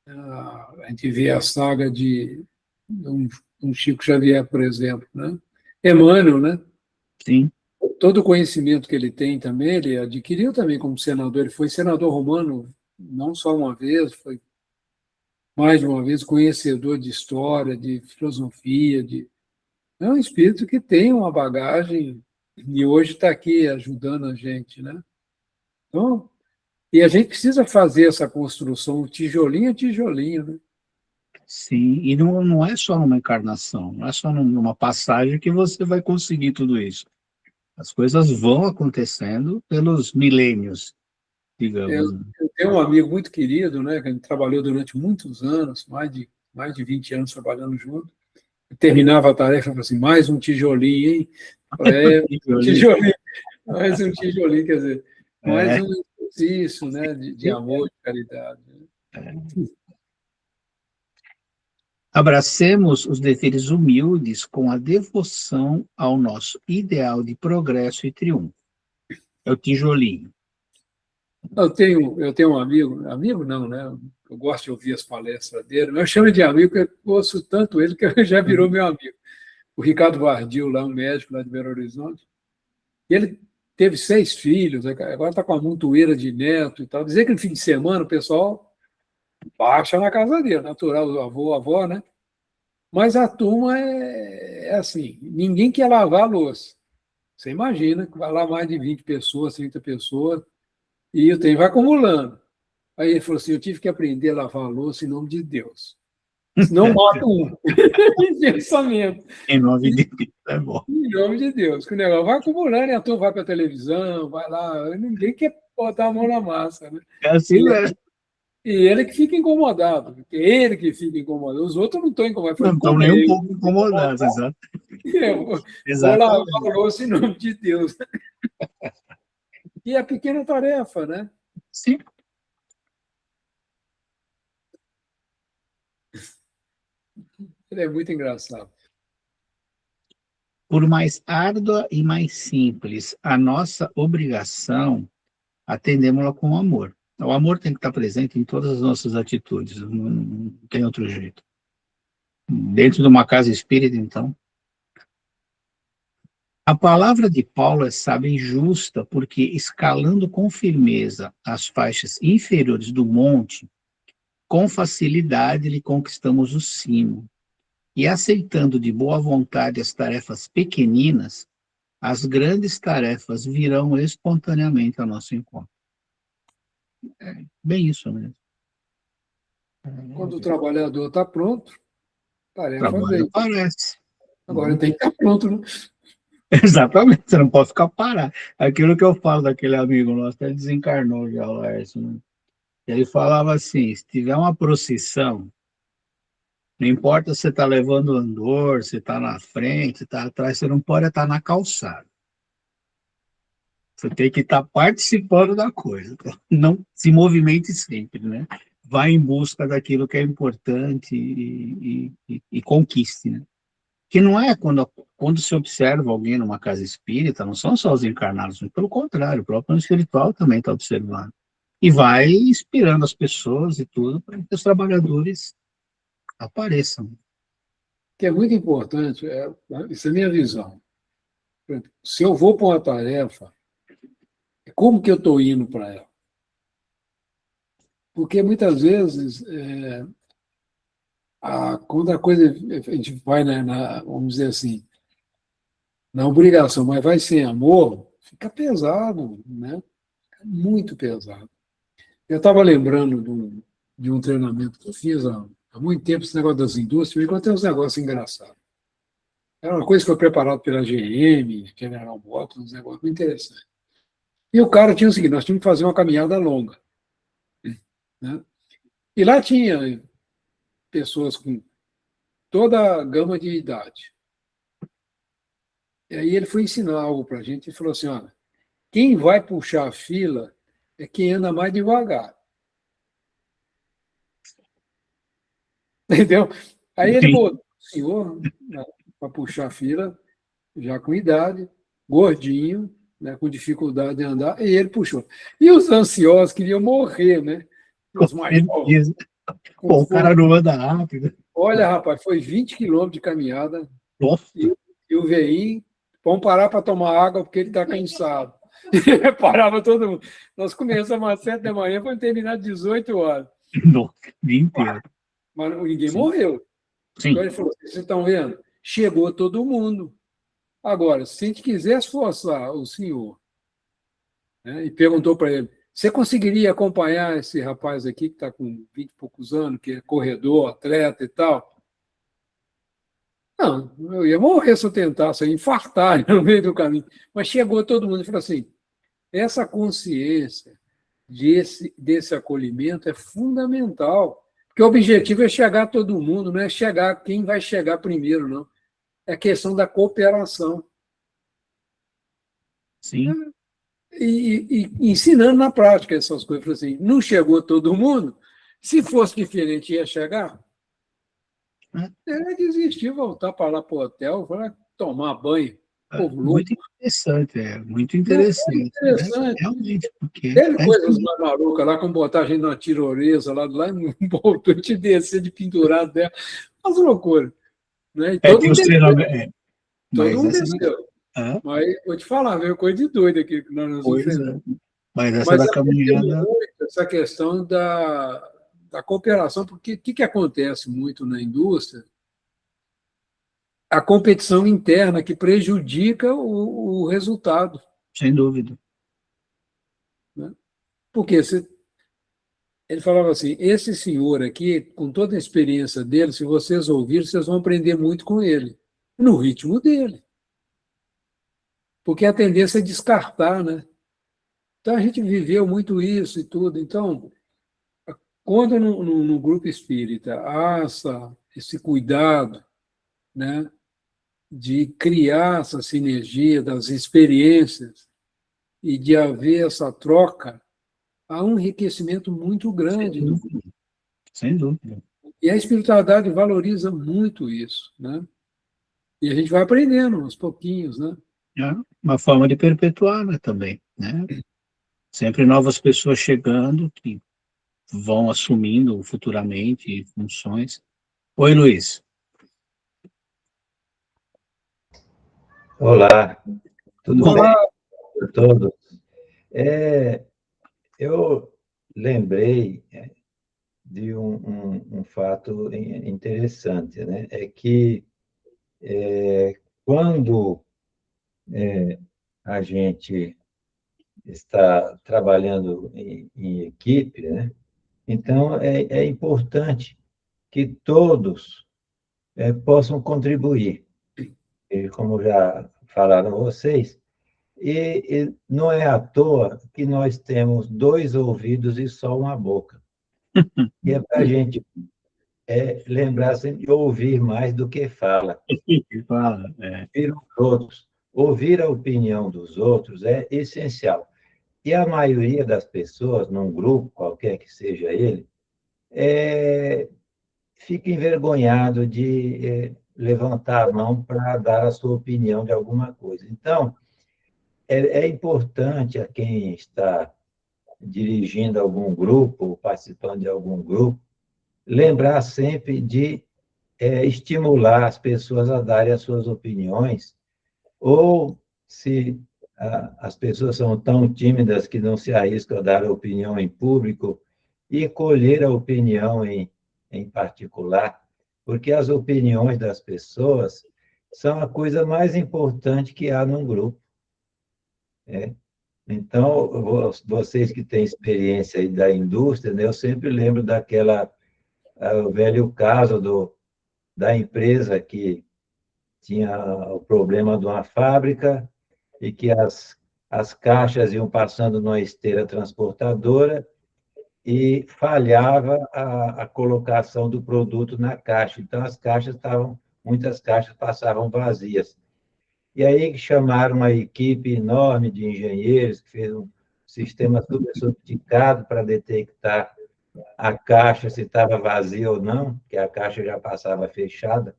A gente vê a saga de um Chico Xavier, por exemplo, né? Emmanuel, né? sim. Todo o conhecimento que ele tem também, ele adquiriu também como senador. Ele foi senador romano não só uma vez, foi mais de uma vez conhecedor de história, de filosofia, é um espírito que tem uma bagagem e hoje está aqui ajudando a gente, né? Então, e a gente precisa fazer essa construção tijolinho a tijolinho, né? Sim, e não é só numa encarnação, não é só numa passagem que você vai conseguir tudo isso. As coisas vão acontecendo pelos milênios, Eu, digamos, né? eu tenho um amigo muito querido, né, que a gente trabalhou durante muitos anos, mais de 20 anos trabalhando junto. Eu terminava a tarefa e falava assim, mais um tijolinho, hein? É, E um ali, tijolinho, mais um tijolinho, quer dizer, mais é, um exercício, né, de amor, de caridade, né? abracemos os deveres humildes com a devoção ao nosso ideal de progresso e triunfo. É o tijolinho. Eu tenho um amigo não, né? Eu gosto de ouvir as palestras dele, mas eu chamo de amigo porque eu ouço tanto ele que já virou Uhum. meu amigo. O Ricardo Vardil, lá, um médico lá de Belo Horizonte, e ele teve 6 filhos, agora está com uma montoeira de neto e tal. Dizer que no fim de semana o pessoal baixa na casa dele, natural, o avô, a avó, né? Mas a turma é assim, ninguém quer lavar a louça. Você imagina que vai lá mais de 20 pessoas, 30 pessoas, e o trem vai acumulando. Aí ele falou assim: eu tive que aprender a lavar a louça em nome de Deus. Senão mato um. Pensamento. Em nome de Deus, é bom. Em nome de Deus. Que o negócio vai acumulando e a turma vai para a televisão, vai lá. Ninguém quer botar a mão na massa, né? É assim E, mesmo. e ele que fica incomodado. Porque ele que fica incomodado. Os outros não estão incomodados. Não Foi estão como nem um ele pouco incomodados, eu vou lavar a exatamente. louça em nome de Deus. E a pequena tarefa, né? Sim. Ele é muito engraçado. Por mais árdua e mais simples a nossa obrigação, atendemos-la com amor. O amor tem que estar presente em todas as nossas atitudes, não tem outro jeito. Dentro de uma casa espírita, então. A palavra de Paulo é sábia e justa, porque escalando com firmeza as faixas inferiores do monte, com facilidade lhe conquistamos o cimo. E aceitando de boa vontade as tarefas pequeninas, as grandes tarefas virão espontaneamente ao nosso encontro. É bem isso mesmo. Quando o trabalhador está pronto, a O tarefa trabalho vem. aparece. Agora tem que estar pronto, né? Exatamente, você não pode ficar parado. Aquilo que eu falo daquele amigo nosso, até desencarnou já, o Laércio, né? Ele falava assim: se tiver uma procissão, não importa se você está levando o andor, se está na frente, está atrás, você não pode estar na calçada. Você tem que estar participando da coisa. Não se movimente sempre, né? Vá em busca daquilo que é importante e conquiste, né? Que não é quando se observa alguém numa casa espírita, não são só os encarnados, mas pelo contrário, o próprio plano espiritual também está observando. E vai inspirando as pessoas e tudo para que os trabalhadores apareçam. Que é muito importante, isso é a minha visão. Se eu vou para uma tarefa, como que eu estou indo para ela? Porque muitas vezes, quando a coisa, a gente vai, vamos dizer assim, na obrigação, mas vai sem amor, fica pesado, né? Fica muito pesado. Eu estava lembrando de um treinamento que eu fiz há muito tempo, esse negócio das indústrias, eu encontrei uns negócios engraçados. Era uma coisa que foi preparada pela GM, General Motors, um negócio muito interessante. E o cara tinha o seguinte, nós tínhamos que fazer uma caminhada longa, né? E lá tinha pessoas com toda a gama de idade. E aí ele foi ensinar algo para a gente e falou assim, olha, quem vai puxar a fila é quem anda mais devagar. Entendeu? Aí ele Sim. botou o senhor para puxar a fila, já com idade, gordinho, né, com dificuldade de andar, e ele puxou. E os ansiosos queriam morrer, né? Com Os mais novos, certeza. com Pô, o cara fome. não anda rápido. Olha, rapaz, foi 20 quilômetros de caminhada, Nossa, e o veinho, vamos parar para tomar água porque ele está cansado. Parava todo mundo. Nós começamos às 7 da manhã, vamos terminar às 18 horas. nossa, o dia inteiro. Mas ninguém Sim, morreu. Então sim. ele falou: vocês estão vendo? Chegou todo mundo. Agora, se a gente quiser esforçar o senhor, né, e perguntou para ele: você conseguiria acompanhar esse rapaz aqui que está com 20 e poucos anos, que é corredor, atleta e tal? Não, eu ia morrer se eu tentasse, eu ia infartar no meio do caminho. Mas chegou todo mundo e falou assim: essa consciência desse acolhimento é fundamental, porque o objetivo é chegar a todo mundo, não é chegar quem vai chegar primeiro, não. É questão da cooperação. Sim. E ensinando na prática essas coisas. Assim, não chegou todo mundo, se fosse diferente, ia chegar. Ele desistir, voltar para lá para o hotel, vai tomar banho. Povo louco. Muito interessante, muito Não, interessante, é né? interessante. Realmente, porque Teve é isso coisas aí. mais malucas lá, como botar a gente numa tirolesa lá e não voltou, te descer de pendurado dela. Umas loucuras. Né? E todo Tem mundo os desceu. treinamentos. Todo Mas mundo essa desceu. é, Mas vou te falar, veio coisa de doido aqui que nós enfrentamos. coisa. Mas essa Mas da aprendemos caminhada, muito essa questão da cooperação, porque o que acontece muito na indústria? A competição interna que prejudica o resultado. sem dúvida. Né? Porque ele falava assim: esse senhor aqui, com toda a experiência dele, se vocês ouvirem, vocês vão aprender muito com ele, no ritmo dele. Porque a tendência é descartar, né? Então a gente viveu muito isso e tudo. Então, quando no grupo espírita há esse cuidado, né, de criar essa sinergia das experiências e de haver essa troca, há um enriquecimento muito Sem grande no grupo. dúvida. Sem dúvida. E a espiritualidade valoriza muito isso, né? E a gente vai aprendendo aos pouquinhos, né? É uma forma de perpetuar, né, também, né? Sempre novas pessoas chegando que vão assumindo futuramente funções. Oi, Luiz. Olá, tudo bem Olá, a todos? É, eu lembrei de um fato interessante, né? É que quando a gente está trabalhando em equipe, né? Então é importante que todos possam contribuir. E como já falaram vocês, e não é à toa que nós temos dois ouvidos e só uma boca. E é para a gente lembrar sempre de ouvir mais do que fala. Fala, Ouvir os outros. Ouvir a opinião dos outros é essencial. E a maioria das pessoas, num grupo, qualquer que seja ele, fica envergonhado de levantar a mão para dar a sua opinião de alguma coisa. Então, é importante a quem está dirigindo algum grupo, participando de algum grupo, lembrar sempre de estimular as pessoas a darem as suas opiniões, ou se as pessoas são tão tímidas que não se arriscam a dar a opinião em público, e colher a opinião em particular, porque as opiniões das pessoas são a coisa mais importante que há num grupo. Então, vocês que têm experiência aí da indústria, né, eu sempre lembro o velho caso da empresa que tinha o problema de uma fábrica e que as caixas iam passando numa esteira transportadora e falhava a colocação do produto na caixa. Então, muitas caixas passavam vazias. E aí chamaram uma equipe enorme de engenheiros, que fez um sistema super sofisticado para detectar a caixa, se estava vazia ou não, que a caixa já passava fechada.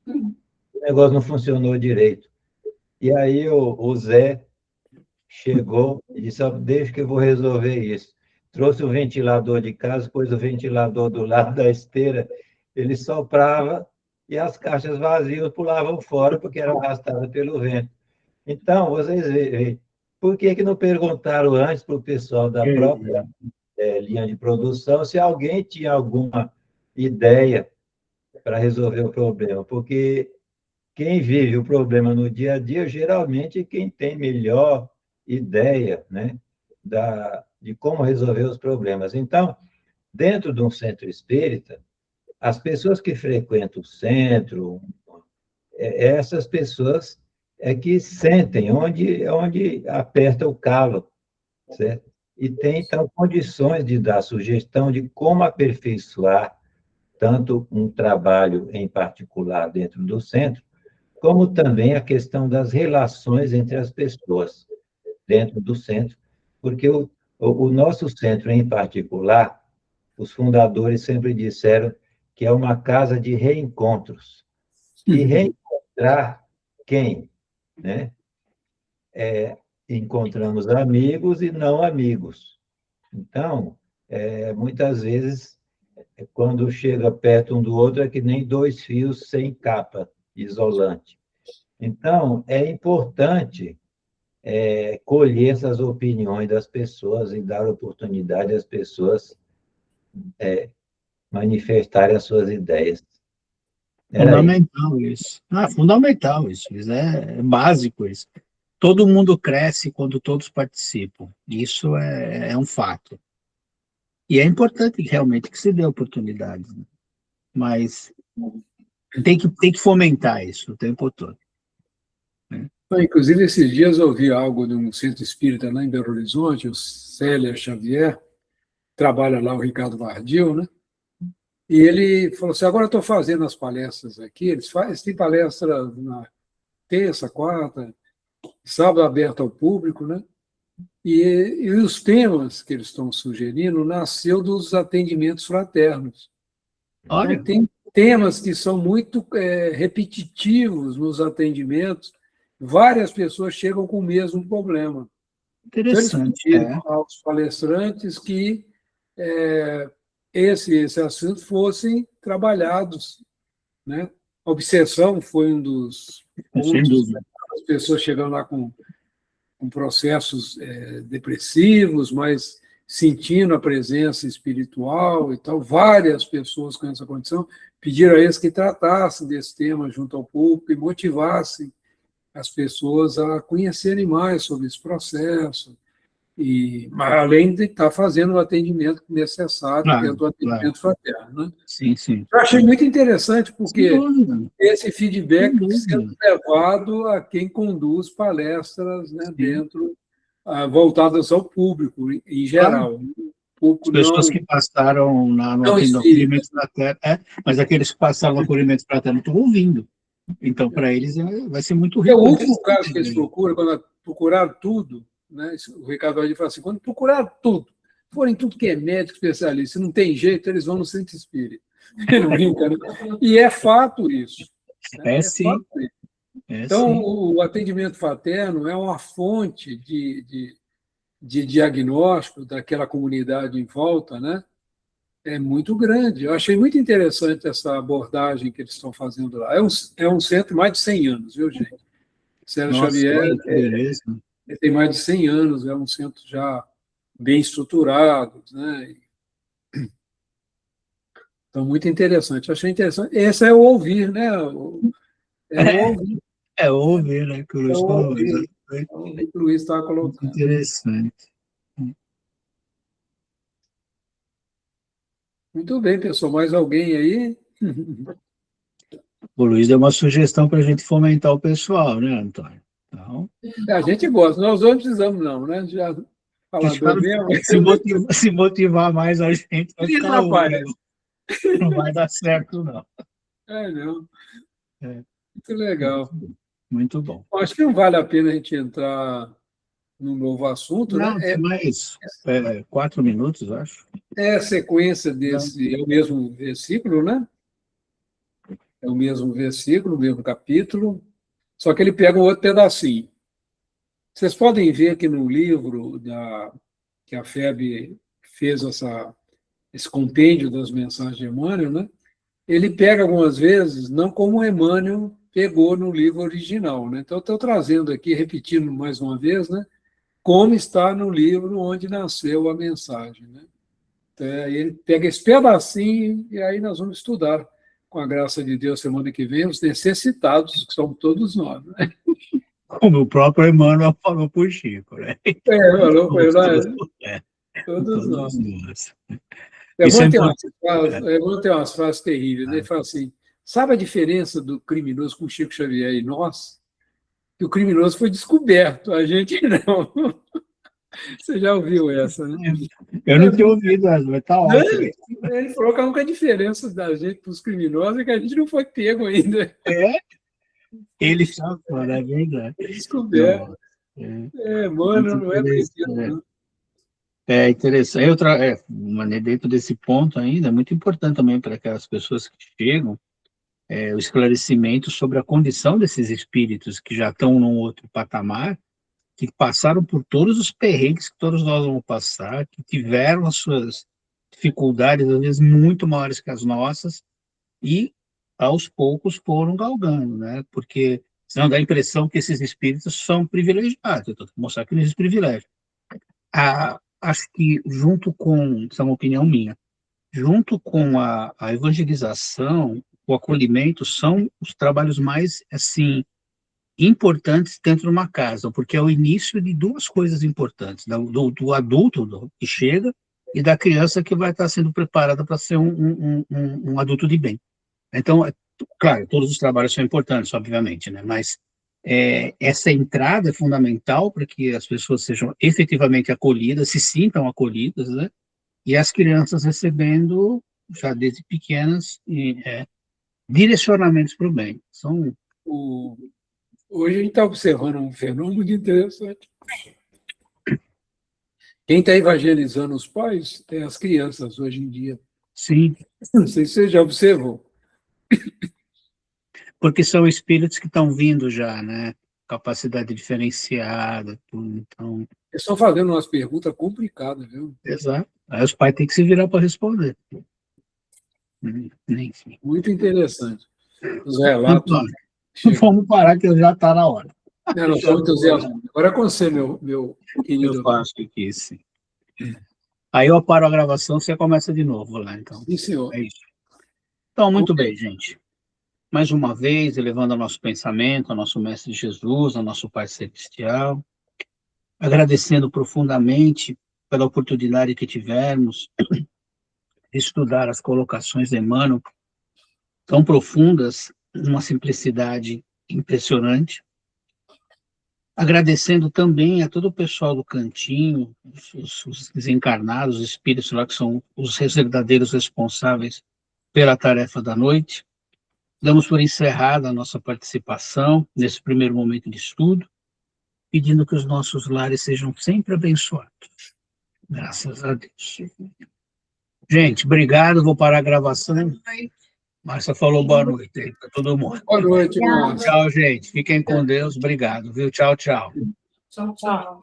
O negócio não funcionou direito. E aí o Zé chegou e disse, deixa que eu vou resolver isso. Trouxe o ventilador de casa, pôs o ventilador do lado da esteira, ele soprava e as caixas vazias pulavam fora porque eram arrastadas pelo vento. Então, vocês veem, por que não perguntaram antes para o pessoal da própria linha de produção se alguém tinha alguma ideia para resolver o problema? Porque quem vive o problema no dia a dia, geralmente, quem tem melhor ideia, né, de como resolver os problemas. Então, dentro de um centro espírita, as pessoas que frequentam o centro, essas pessoas é que sentem onde aperta o calo, certo? E tem, então, condições de dar sugestão de como aperfeiçoar tanto um trabalho em particular dentro do centro, como também a questão das relações entre as pessoas dentro do centro, porque o nosso centro, em particular, os fundadores sempre disseram que é uma casa de reencontros. E reencontrar quem? Né? Encontramos amigos e não amigos. Então, muitas vezes, quando chega perto um do outro, é que nem dois fios sem capa isolante. Então, é importante colher essas opiniões das pessoas e dar oportunidade às pessoas manifestarem as suas ideias. Fundamental isso. Fundamental isso. Isso é básico isso. Todo mundo cresce quando todos participam. Isso é um fato. E é importante realmente que se dê oportunidades, né? Mas tem que fomentar isso o tempo todo. Inclusive, esses dias eu ouvi algo de um centro espírita lá em Belo Horizonte, o Célia Xavier, trabalha lá o Ricardo Vardil, né? E ele falou assim, agora eu estou fazendo as palestras aqui, eles têm palestra na terça, quarta, sábado aberto ao público, né? E os temas que eles estão sugerindo nasceu dos atendimentos fraternos. Olha. Então, tem temas que são muito repetitivos nos atendimentos, várias pessoas chegam com o mesmo problema. Interessante. Então, eles pediram aos palestrantes que esse assunto fossem trabalhados, né? A obsessão foi um dos pontos, né? As pessoas chegando lá com processos depressivos, mas sentindo a presença espiritual e tal. Várias pessoas com essa condição pediram a eles que tratassem desse tema junto ao público e motivassem as pessoas a conhecerem mais sobre esse processo, além de estar fazendo o atendimento necessário, que é o atendimento fraterno. Né? Sim, sim. Eu achei muito interessante, porque esse feedback sendo levado a quem conduz palestras, né, dentro, voltadas ao público, em geral. As pessoas que passaram no acolhimento fraterno, mas aqueles que passaram no acolhimento fraterno estão ouvindo. Então, para eles, vai ser muito rico. É o último caso que eles procuram, quando procuraram tudo, né? O Ricardo Vardil fala assim, quando procuraram tudo, forem tudo que é médico, especialista, se não tem jeito, eles vão no centro espírita. Não brinca, né? E é fato isso. Né? Sim. Fato isso. Então, o atendimento fraterno é uma fonte de diagnóstico daquela comunidade em volta, né? É muito grande. Eu achei muito interessante essa abordagem que eles estão fazendo lá. É um centro mais de 100 anos, viu, gente? Célia Xavier tem mais de 100 anos, é um centro já bem estruturado, né? Então, muito interessante. Achei interessante. Esse é o ouvir, né? É o ouvir, né? Que o Luiz falou. O que o Luiz estava colocando. Muito interessante. Muito bem, pessoal. Mais alguém aí? O Luiz deu uma sugestão para a gente fomentar o pessoal, né, Antônio? Então, A gente gosta, nós não precisamos não, né? Já falador mesmo. se motivar mais a gente, vai Não ficar ruim, atrapalha. não vai dar certo, não. Não. É. Muito legal. Muito bom. Acho que não vale a pena a gente entrar num novo assunto, Não, né? tem mais 4 minutos, acho. É a sequência desse, é o mesmo versículo, né? É o mesmo versículo, o mesmo capítulo, só que ele pega um outro pedacinho. Vocês podem ver que no livro que a FEB fez esse compêndio das mensagens de Emmanuel, né? Ele pega algumas vezes, não como Emmanuel pegou no livro original, né? Então, eu estou trazendo aqui, repetindo mais uma vez, né? Como está no livro onde nasceu a mensagem, né? Então, aí ele pega esse pedacinho e aí nós vamos estudar, com a graça de Deus, semana que vem, os necessitados, que somos todos nós, né? Como o próprio Emmanuel falou por Chico, né? Falou, foi lá, Todos todos nós. nós. Emmanuel tem umas frases terríveis, né? Ele fala assim, sabe a diferença do criminoso com Chico Xavier e nós? Que o criminoso foi descoberto, a gente não. Você já ouviu essa, né? Eu não tinha ouvido essa, mas tá ótimo. Ele falou que a única diferença da gente para os criminosos é que a gente não foi pego ainda. Ele já falou, é verdade. Descoberto. Mano, não é brinquedo, não. É interessante. Dentro desse ponto ainda, é muito importante também para aquelas pessoas que chegam, o esclarecimento sobre a condição desses espíritos que já estão num outro patamar, que passaram por todos os perrengues que todos nós vamos passar, que tiveram as suas dificuldades, às vezes, muito maiores que as nossas, e, aos poucos, foram galgando, né? Porque senão dá a impressão que esses espíritos são privilegiados. Eu estou mostrar que não existe privilégio. Acho que, junto com, isso é uma opinião minha, junto com a evangelização, o acolhimento, são os trabalhos mais, assim, importantes dentro de uma casa, porque é o início de duas coisas importantes, do adulto que chega e da criança que vai estar sendo preparada para ser um adulto de bem. Então, claro, todos os trabalhos são importantes, obviamente, né? Mas essa entrada é fundamental para que as pessoas sejam efetivamente acolhidas, se sintam acolhidas, né? E as crianças recebendo, já desde pequenas, direcionamentos para o bem. Hoje a gente está observando um fenômeno muito interessante. Quem está evangelizando os pais é as crianças hoje em dia. Sim. Não sei se você já observou. Porque são espíritos que estão vindo já, né? Capacidade diferenciada, tudo. Então... Eles estão fazendo umas perguntas complicadas, viu? Exato. Aí os pais têm que se virar para responder. Enfim. Muito interessante. Os relatos. Vamos parar que já está na hora. Não estou entusiasmado. Agora é com você, meu querido. Eu faço aqui, sim. Aí eu paro a gravação, você começa de novo lá, então. Sim, senhor. É isso. Então, muito bem, gente. Mais uma vez, elevando ao nosso pensamento, ao nosso Mestre Jesus, ao nosso Pai Celestial, agradecendo profundamente pela oportunidade que tivemos de estudar as colocações de Emmanuel, tão profundas, uma simplicidade impressionante. Agradecendo também a todo o pessoal do Cantinho, os desencarnados, os espíritos lá que são os verdadeiros responsáveis pela tarefa da noite. Damos por encerrada a nossa participação nesse primeiro momento de estudo, pedindo que os nossos lares sejam sempre abençoados. Graças a Deus. Gente, obrigado, vou parar a gravação. Márcia falou boa noite aí para todo mundo. Boa noite, Márcia. Tchau, gente. Fiquem com Deus. Obrigado, viu? Tchau, tchau. Tchau, tchau.